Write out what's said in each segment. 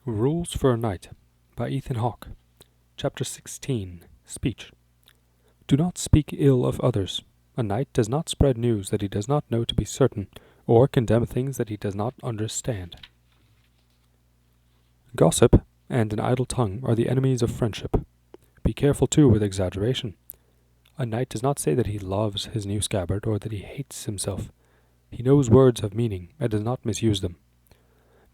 Rules for a Night by Ethan Hawke. Chapter 16. Speech. Do not speak ill of others. A knight does not spread news that he does not know to be certain, or condemn things that he does not understand. Gossip and an idle tongue are the enemies of friendship. Be careful, too, with exaggeration. A knight does not say that he loves his new scabbard, or that he hates himself. He knows words have meaning, and does not misuse them.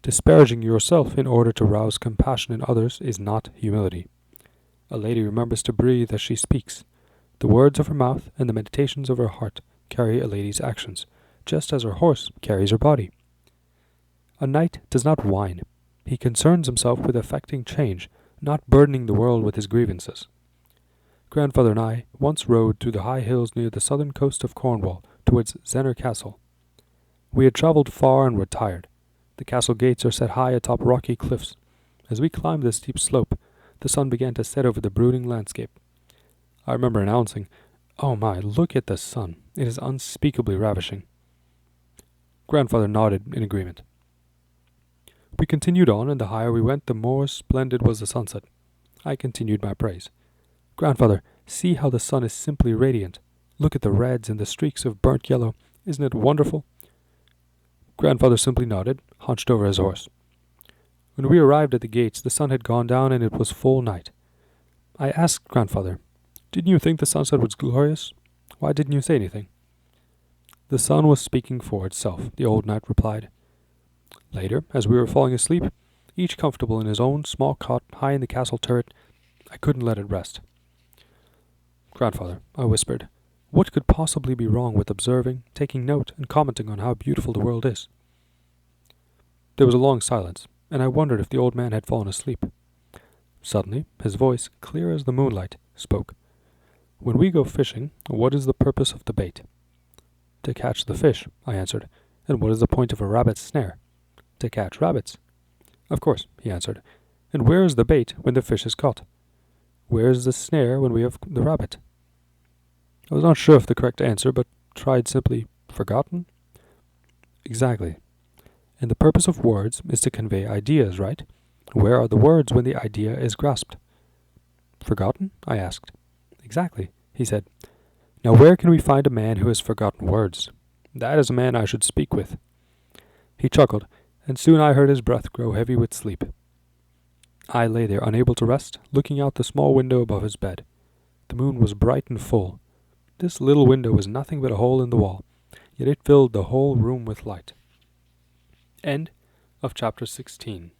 Disparaging yourself in order to rouse compassion in others is not humility. A lady remembers to breathe as she speaks. The words of her mouth and the meditations of her heart carry a lady's actions, just as her horse carries her body. A knight does not whine. He concerns himself with effecting change, not burdening the world with his grievances. Grandfather and I once rode through the high hills near the southern coast of Cornwall towards Zenner Castle. We had travelled far and were tired. The castle gates are set high atop rocky cliffs. As we climbed the steep slope, the sun began to set over the brooding landscape. I remember announcing, "Oh my, look at the sun. It is unspeakably ravishing." Grandfather nodded in agreement. We continued on, and the higher we went, the more splendid was the sunset. I continued my praise. "Grandfather, see how the sun is simply radiant. Look at the reds and the streaks of burnt yellow. Isn't it wonderful?" Grandfather simply nodded, hunched over his horse. When we arrived at the gates, the sun had gone down and it was full night. I asked Grandfather, "Didn't you think the sunset was glorious? Why didn't you say anything?" "The sun was speaking for itself," the old knight replied. Later, as we were falling asleep, each comfortable in his own small cot high in the castle turret, I couldn't let it rest. "Grandfather," I whispered, "what could possibly be wrong with observing, taking note, and commenting on how beautiful the world is?" There was a long silence, and I wondered if the old man had fallen asleep. Suddenly, his voice, clear as the moonlight, spoke. "When we go fishing, what is the purpose of the bait?" "To catch the fish," I answered. "And what is the point of a rabbit's snare?" "To catch rabbits." "Of course," he answered. "And where is the bait when the fish is caught? Where is the snare when we have the rabbit?" I was not sure of the correct answer, but tried simply, "Forgotten?" "Exactly. And the purpose of words is to convey ideas, right? Where are the words when the idea is grasped?" "Forgotten?" I asked. "Exactly," he said. "Now where can we find a man who has forgotten words? That is a man I should speak with." He chuckled, and soon I heard his breath grow heavy with sleep. I lay there unable to rest, looking out the small window above his bed. The moon was bright and full. This little window was nothing but a hole in the wall, yet it filled the whole room with light. End of chapter 16.